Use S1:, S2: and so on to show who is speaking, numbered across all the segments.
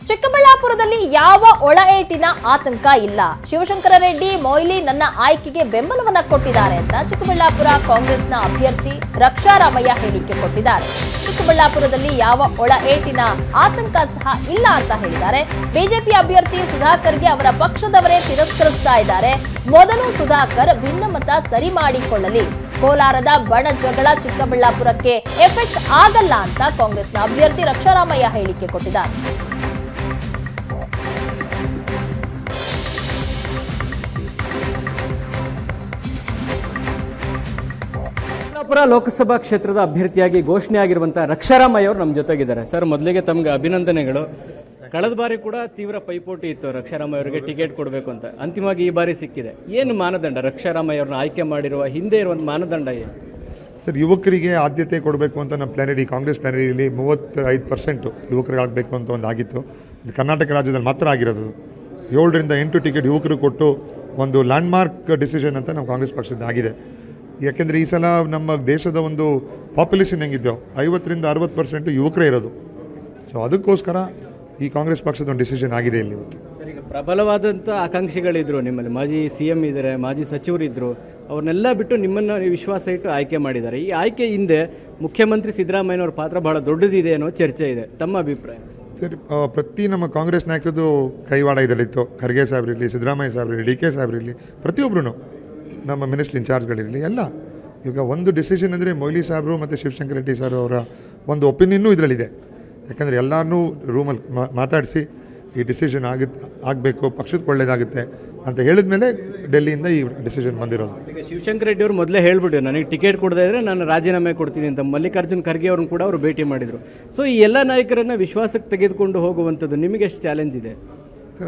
S1: ಚಿಕ್ಕಬಳ್ಳಾಪುರದಲ್ಲಿ ಯಾವ ಒಳ ಏಟಿನ ಆತಂಕ ಇಲ್ಲ. ಶಿವಶಂಕರ ರೆಡ್ಡಿ ಮೊಯ್ಲಿ ನನ್ನ ಆಯ್ಕೆಗೆ ಬೆಂಬಲವನ್ನ ಕೊಟ್ಟಿದ್ದಾರೆ ಅಂತ ಚಿಕ್ಕಬಳ್ಳಾಪುರ ಕಾಂಗ್ರೆಸ್ನ ಅಭ್ಯರ್ಥಿ ರಕ್ಷಾರಾಮಯ್ಯ ಹೇಳಿಕೆ ಕೊಟ್ಟಿದ್ದಾರೆ. ಚಿಕ್ಕಬಳ್ಳಾಪುರದಲ್ಲಿ ಯಾವ ಒಳ ಏಟಿನ ಆತಂಕ ಸಹ ಇಲ್ಲ ಅಂತ ಹೇಳಿದ್ದಾರೆ. ಬಿಜೆಪಿ ಅಭ್ಯರ್ಥಿ ಸುಧಾಕರ್ಗೆ ಅವರ ಪಕ್ಷದವರೇ ತಿರಸ್ಕರಿಸ್ತಾ ಇದ್ದಾರೆ. ಮೊದಲು ಸುಧಾಕರ್ ಭಿನ್ನಮತ ಸರಿ ಮಾಡಿಕೊಳ್ಳಲಿ. ಕೋಲಾರದ ಬಣ ಜಗಳ ಚಿಕ್ಕಬಳ್ಳಾಪುರಕ್ಕೆ ಎಫೆಕ್ಟ್ ಆಗಲ್ಲ ಅಂತ ಕಾಂಗ್ರೆಸ್ನ ಅಭ್ಯರ್ಥಿ ರಕ್ಷಾರಾಮಯ್ಯ ಹೇಳಿಕೆ ಕೊಟ್ಟಿದ್ದಾರೆ.
S2: ಲೋಕಸಭಾ ಕ್ಷೇತ್ರದ ಅಭ್ಯರ್ಥಿಯಾಗಿ ಘೋಷಣೆಯಾಗಿರುವಂತಹ ರಕ್ಷಾರಾಮಯ್ಯ ಅವರು ನಮ್ಮ ಜೊತೆಗಿದ್ದಾರೆ. ಸರ್, ಮೊದಲಿಗೆ ತಮಗೆ ಅಭಿನಂದನೆಗಳು. ಕಳೆದ ಬಾರಿ ಕೂಡ ತೀವ್ರ ಪೈಪೋಟಿ ಇತ್ತು ರಕ್ಷಾರಾಮಯ್ಯ ಅವರಿಗೆ ಟಿಕೆಟ್ ಕೊಡಬೇಕು ಅಂತ. ಅಂತಿಮವಾಗಿ ಈ ಬಾರಿ ಸಿಕ್ಕಿದೆ. ಏನು ಮಾನದಂಡ ರಕ್ಷಾರಾಮಯ್ಯ ಅವ್ರನ್ನ ಆಯ್ಕೆ ಮಾಡಿರುವ ಹಿಂದೆ ಇರುವ ಮಾನದಂಡ ಏನು?
S3: ಸರ್, ಯುವಕರಿಗೆ ಆದ್ಯತೆ ಕೊಡಬೇಕು ಅಂತ ನಮ್ಮ ಪ್ಲಾನರಿ ಕಾಂಗ್ರೆಸ್ ಪ್ಲಾನರಿಯಲ್ಲಿ 35% ಯುವಕರಿಗೆ ಆಗಬೇಕು ಅಂತ ಒಂದು ಆಗಿತ್ತು. ಇದು ಕರ್ನಾಟಕ ರಾಜ್ಯದಲ್ಲಿ ಮಾತ್ರ ಆಗಿರೋದು. 7ರಿಂದ 8 ಟಿಕೆಟ್ ಯುವಕರು ಕೊಟ್ಟು ಒಂದು ಲ್ಯಾಂಡ್ಮಾರ್ಕ್ ಡಿಸಿಷನ್ ಅಂತ ನಮ್ಮ ಕಾಂಗ್ರೆಸ್ ಪಕ್ಷದ ಆಗಿದೆ. ಯಾಕೆಂದರೆ ಈ ಸಲ ನಮ್ಮ ದೇಶದ ಒಂದು ಪಾಪ್ಯುಲೇಷನ್ ಹೆಂಗಿದ್ದೆವು 50ರಿಂದ 60% ಯುವಕರೇ ಇರೋದು. ಸೊ ಅದಕ್ಕೋಸ್ಕರ ಈ ಕಾಂಗ್ರೆಸ್ ಪಕ್ಷದ ಒಂದು ಡಿಸಿಷನ್ ಆಗಿದೆ ಇಲ್ಲಿ ಇವತ್ತು.
S2: ಸರ್, ಈಗ ಪ್ರಬಲವಾದಂಥ ಆಕಾಂಕ್ಷಿಗಳಿದ್ರು ನಿಮ್ಮಲ್ಲಿ. ಮಾಜಿ CM ಇದ್ದಾರೆ, ಮಾಜಿ ಸಚಿವರಿದ್ದರು. ಅವ್ರನ್ನೆಲ್ಲ ಬಿಟ್ಟು ನಿಮ್ಮನ್ನು ವಿಶ್ವಾಸ ಇಟ್ಟು ಆಯ್ಕೆ ಮಾಡಿದ್ದಾರೆ. ಈ ಆಯ್ಕೆ ಹಿಂದೆ ಮುಖ್ಯಮಂತ್ರಿ ಸಿದ್ದರಾಮಯ್ಯನವ್ರ ಪಾತ್ರ ಬಹಳ ದೊಡ್ಡದಿದೆ ಅನ್ನೋ ಚರ್ಚೆ ಇದೆ. ತಮ್ಮ ಅಭಿಪ್ರಾಯ?
S3: ಸರಿ, ಪ್ರತಿ ನಮ್ಮ ಕಾಂಗ್ರೆಸ್ ನಾಯಕರದ್ದು ಕೈವಾಡ ಇದರಲ್ಲಿತ್ತು. ಖರ್ಗೆ ಸಾಹೇಬ್ರಿರಲಿ, ಸಿದ್ದರಾಮಯ್ಯ ಸಾಹೇಬ್ರಿರಲಿ, DK ಸಾಹೇಬ್ರಿರಲಿ, ಪ್ರತಿಯೊಬ್ಬರು ನಮ್ಮ ಮಿನಿಸ್ಟ್ರಿ ಇನ್ಚಾರ್ಜ್ಗಳಿರಲಿ ಎಲ್ಲ. ಈಗ ಒಂದು ಡಿಸಿಷನ್ ಅಂದರೆ ಮೊಯ್ಲಿ ಸಾಹೇಬರು ಮತ್ತು ಶಿವಶಂಕರ ರೆಡ್ಡಿ ಸರ್ ಅವರ ಒಂದು ಒಪಿನಿಯನ್ನು ಇದರಲ್ಲಿದೆ. ಯಾಕಂದರೆ ಎಲ್ಲರನ್ನೂ ರೂಮಲ್ಲಿ ಮಾತಾಡಿಸಿ ಈ ಡಿಸಿಷನ್ ಆಗಬೇಕು, ಪಕ್ಷಕ್ಕೆ ಒಳ್ಳೆಯದಾಗುತ್ತೆ ಅಂತ ಹೇಳಿದ ಮೇಲೆ ಡೆಲ್ಲಿಯಿಂದ ಈ ಡಿಸಿಷನ್ ಬಂದಿರೋದು.
S2: ಈಗ ಶಿವಶಂಕರ ರೆಡ್ಡಿ ಅವರು ಮೊದಲೇ ಹೇಳ್ಬಿಟ್ಟು ನನಗೆ ಟಿಕೆಟ್ ಕೊಡದೇ ಇದ್ದರೆ ನಾನು ರಾಜೀನಾಮೆ ಕೊಡ್ತೀನಿ ಅಂತ ಮಲ್ಲಿಕಾರ್ಜುನ್ ಖರ್ಗೆ ಅವ್ರನ್ನ ಕೂಡ ಅವರು ಭೇಟಿ ಮಾಡಿದರು. ಸೊ ಈ ಎಲ್ಲ ನಾಯಕರನ್ನು ವಿಶ್ವಾಸಕ್ಕೆ ತೆಗೆದುಕೊಂಡು ಹೋಗುವಂಥದ್ದು ನಿಮಗೆ ಎಷ್ಟು ಚಾಲೆಂಜ್ ಇದೆ?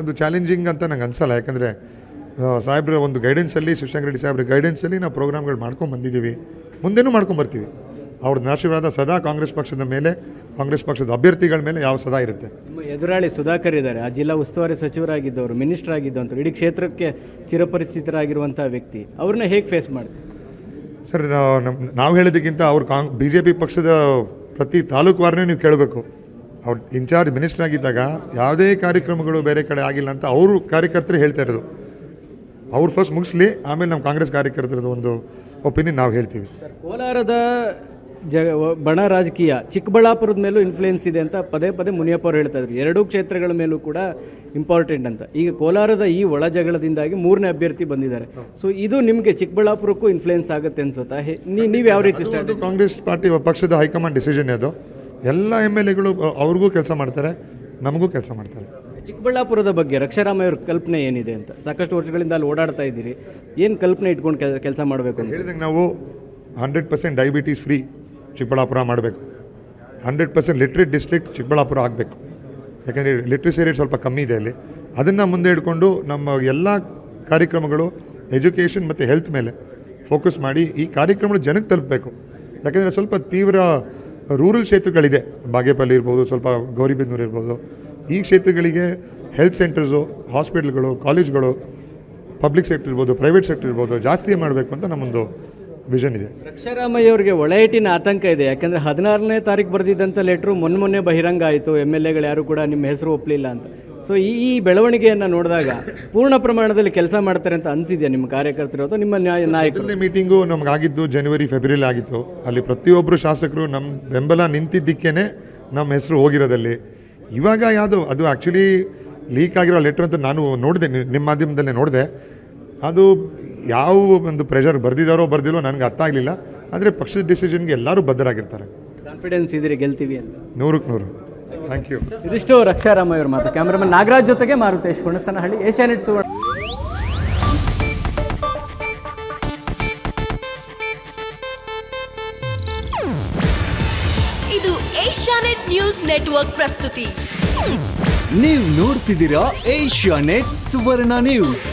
S3: ಅದು ಚಾಲೆಂಜಿಂಗ್ ಅಂತ ನಂಗೆ ಅನಿಸಲ್ಲ. ಯಾಕಂದರೆ ಸಾಹೇಬ್ರ ಒಂದು ಗೈಡೆನ್ಸಲ್ಲಿ, ಶಿವಶಂಕರ ರೆಡ್ಡಿ ಸಾಹೇಬ್ರ ಗೈಡೆನ್ಸಲ್ಲಿ ನಾವು ಪ್ರೋಗ್ರಾಮ್ಗಳು ಮಾಡ್ಕೊಂಡು ಬಂದಿದ್ದೀವಿ, ಮುಂದೆನೂ ಮಾಡ್ಕೊಂಬರ್ತೀವಿ. ಅವ್ರದ್ದು ಆಶೀರ್ವಾದ ಸದಾ ಕಾಂಗ್ರೆಸ್ ಪಕ್ಷದ ಮೇಲೆ, ಕಾಂಗ್ರೆಸ್ ಪಕ್ಷದ ಅಭ್ಯರ್ಥಿಗಳ ಮೇಲೆ ಯಾವ ಸದಾ ಇರುತ್ತೆ.
S2: ನಿಮ್ಮ ಎದುರಾಳಿ ಸುಧಾಕರ್ ಇದ್ದಾರೆ, ಆ ಜಿಲ್ಲಾ ಉಸ್ತುವಾರಿ ಸಚಿವರಾಗಿದ್ದವರು, ಮಿನಿಸ್ಟರ್ ಆಗಿದ್ದಂಥವ್ರು, ಇಡೀ ಕ್ಷೇತ್ರಕ್ಕೆ ಚಿರಪರಿಚಿತರಾಗಿರುವಂಥ ವ್ಯಕ್ತಿ. ಅವ್ರನ್ನ ಹೇಗೆ ಫೇಸ್ ಮಾಡ್ತೀವಿ?
S3: ಸರ್, ನಾವು ಹೇಳೋದಕ್ಕಿಂತ ಅವ್ರು BJP ಪಕ್ಷದ ಪ್ರತಿ ತಾಲೂಕುವಾರನೇ ನೀವು ಕೇಳಬೇಕು. ಅವ್ರು ಇನ್ಚಾರ್ಜ್ ಮಿನಿಸ್ಟರ್ ಆಗಿದ್ದಾಗ ಯಾವುದೇ ಕಾರ್ಯಕ್ರಮಗಳು ಬೇರೆ ಕಡೆ ಆಗಿಲ್ಲ ಅಂತ ಅವರು ಕಾರ್ಯಕರ್ತರು ಹೇಳ್ತಾ ಇರೋದು. ಅವ್ರು ಫಸ್ಟ್ ಮುಗಿಸ್ಲಿ, ಆಮೇಲೆ ನಮ್ಮ ಕಾಂಗ್ರೆಸ್ ಕಾರ್ಯಕರ್ತರದ್ದು ಒಂದು ಒಪಿನಿಯನ್ ನಾವು ಹೇಳ್ತೀವಿ.
S2: ಸರ್, ಕೋಲಾರದ ಬಣ ರಾಜಕೀಯ ಚಿಕ್ಕಬಳ್ಳಾಪುರದ ಮೇಲೂ ಇನ್ಫ್ಲೂಯೆನ್ಸ್ ಇದೆ ಅಂತ ಪದೇ ಪದೇ ಮುನಿಯಪ್ಪ ಅವರು ಹೇಳ್ತಾ ಇದ್ರು. ಎರಡೂ ಕ್ಷೇತ್ರಗಳ ಮೇಲೂ ಕೂಡ ಇಂಪಾರ್ಟೆಂಟ್ ಅಂತ. ಈಗ ಕೋಲಾರದ ಈ ಒಳ ಜಗಳದಿಂದಾಗಿ 3ನೇ ಅಭ್ಯರ್ಥಿ ಬಂದಿದ್ದಾರೆ. ಸೊ ಇದು ನಿಮಗೆ ಚಿಕ್ಕಬಳ್ಳಾಪುರಕ್ಕೂ ಇನ್ಫ್ಲೂಯೆನ್ಸ್ ಆಗುತ್ತೆ ಅನ್ಸುತ್ತಾ? ನೀವು ಯಾವ ರೀತಿ?
S3: ಅದು ಕಾಂಗ್ರೆಸ್ ಪಾರ್ಟಿ ಪಕ್ಷದ ಹೈಕಮಾಂಡ್ ಡಿಸಿಷನ್. ಅದು ಎಲ್ಲ MLAಗಳು ಅವ್ರಿಗೂ ಕೆಲಸ ಮಾಡ್ತಾರೆ, ನಮಗೂ ಕೆಲಸ ಮಾಡ್ತಾರೆ.
S2: ಚಿಕ್ಕಬಳ್ಳಾಪುರದ ಬಗ್ಗೆ ರಕ್ಷಾರಾಮಯ್ಯ ಅವ್ರ ಕಲ್ಪನೆ ಏನಿದೆ ಅಂತ? ಸಾಕಷ್ಟು ವರ್ಷಗಳಿಂದ ಅಲ್ಲಿ ಓಡಾಡ್ತಾ ಇದ್ದೀರಿ. ಏನು ಕಲ್ಪನೆ ಇಟ್ಕೊಂಡು ಕೆಲಸ ಮಾಡಬೇಕು ಅಂತ
S3: ಹೇಳಿದಾಗ ನಾವು 100% ಡಯಾಬಿಟೀಸ್ ಫ್ರೀ ಚಿಕ್ಕಬಳ್ಳಾಪುರ ಮಾಡಬೇಕು. 100% ಲಿಟ್ರೇಟ್ ಡಿಸ್ಟ್ರಿಕ್ಟ್ ಚಿಕ್ಕಬಳ್ಳಾಪುರ ಆಗಬೇಕು. ಯಾಕೆಂದರೆ ಲಿಟ್ರಸಿ ರೇಟ್ ಸ್ವಲ್ಪ ಕಮ್ಮಿ ಇದೆ ಅಲ್ಲಿ. ಅದನ್ನು ಮುಂದೆ ಇಟ್ಕೊಂಡು ನಮ್ಮ ಎಲ್ಲ ಕಾರ್ಯಕ್ರಮಗಳು ಎಜುಕೇಷನ್ ಮತ್ತು ಹೆಲ್ತ್ ಮೇಲೆ ಫೋಕಸ್ ಮಾಡಿ ಈ ಕಾರ್ಯಕ್ರಮಗಳು ಜನಕ್ಕೆ ತಲುಪಬೇಕು. ಯಾಕೆಂದರೆ ಸ್ವಲ್ಪ ತೀವ್ರ ರೂರಲ್ ಕ್ಷೇತ್ರಗಳಿದೆ, ಬಾಗೇಪಲ್ಲಿ ಇರ್ಬೋದು, ಸ್ವಲ್ಪ ಗೌರಿಬಿದನೂರು ಇರ್ಬೋದು. ಈ ಕ್ಷೇತ್ರಗಳಿಗೆ ಹೆಲ್ತ್ ಸೆಂಟರ್ಸು, ಹಾಸ್ಪಿಟಲ್ಗಳು, ಕಾಲೇಜ್ಗಳು, ಪಬ್ಲಿಕ್ ಸೆಕ್ಟರ್ ಇರ್ಬೋದು, ಪ್ರೈವೇಟ್ ಸೆಕ್ಟರ್ ಇರ್ಬೋದು ಜಾಸ್ತಿ ಮಾಡಬೇಕು ಅಂತ ನಮ್ಮೊಂದು ವಿಷನ್ ಇದೆ.
S2: ರಕ್ಷಾರಾಮಯ್ಯ ಅವರಿಗೆ ಒಳೇಟಿನ ಆತಂಕ ಇದೆ. ಯಾಕಂದರೆ 16ನೇ ತಾರೀಕು ಬರೆದಿದ್ದಂಥ ಲೆಟ್ರು ಮೊನ್ನೆ ಬಹಿರಂಗ ಆಯಿತು. MLAಗಳು ಯಾರು ಕೂಡ ನಿಮ್ಮ ಹೆಸರು ಒಪ್ಪಲಿಲ್ಲ ಅಂತ. ಸೊ ಈ ಬೆಳವಣಿಗೆಯನ್ನು ನೋಡಿದಾಗ ಪೂರ್ಣ ಪ್ರಮಾಣದಲ್ಲಿ ಕೆಲಸ ಮಾಡ್ತಾರೆ ಅಂತ ಅನಿಸಿದೆಯಾ ನಿಮ್ಮ ಕಾರ್ಯಕರ್ತರು ಅಥವಾ ನಿಮ್ಮ ನಾಯಕರು?
S3: ಮೀಟಿಂಗು ನಮಗಾಗಿದ್ದು ಜನವರಿ ಫೆಬ್ರವರಿ ಆಗಿತ್ತು. ಅಲ್ಲಿ ಪ್ರತಿಯೊಬ್ಬರು ಶಾಸಕರು ನಮ್ಮ ಬೆಂಬಲ ನಿಂತಿದ್ದಕ್ಕೇ ನಮ್ಮ ಹೆಸರು ಹೋಗಿರೋದಲ್ಲಿ. ಇವಾಗ ಯಾವುದು ಅದು ಆ್ಯಕ್ಚುಲಿ ಲೀಕ್ ಆಗಿರೋ ಲೆಟ್ರ್ ಅಂತ ನಾನು ನೋಡಿದೆ, ನಿಮ್ಮ ಮಾಧ್ಯಮದಲ್ಲೇ ನೋಡಿದೆ. ಅದು ಯಾವ ಒಂದು ಪ್ರೆಷರ್ ಬರ್ದಿದ್ದಾರೋ ಬರ್ದಿಲ್ಲೋ ನನಗೆ ಅರ್ಥ ಆಗಲಿಲ್ಲ. ಆದರೆ ಪಕ್ಷದ ಡಿಸಿಷನ್ಗೆ ಎಲ್ಲರೂ ಬದ್ಧರಾಗಿರ್ತಾರೆ.
S2: ಕಾನ್ಫಿಡೆನ್ಸ್ ಇದ್ದೀರಿ ಗೆಲ್ತೀವಿ ಅಂತ?
S3: 100ಕ್ಕೆ 100. Thank you.
S2: ಇದಿಷ್ಟು ರಕ್ಷಾರಾಮಯ್ಯ ಅವ್ರ ಮಾತು. ಕ್ಯಾಮ್ರಾಮನ್ ನಾಗರಾಜ್ ಜೊತೆಗೆ ಮಾರುತೇಶ್ ಹುಣಸನಹಳ್ಳಿ, ಏಷ್ಯಾನೆಟ್ ಸುವರ್ಣ.
S4: ಇದು ಏಷ್ಯಾನೆಟ್ ನ್ಯೂಸ್ ನೆಟ್ವರ್ಕ್ ಪ್ರಸ್ತುತಿ.
S5: ನೀವು ನೋಡ್ತಿದ್ದೀರಾ ಏಷ್ಯಾನೆಟ್ ಸುವರ್ಣ ನ್ಯೂಸ್.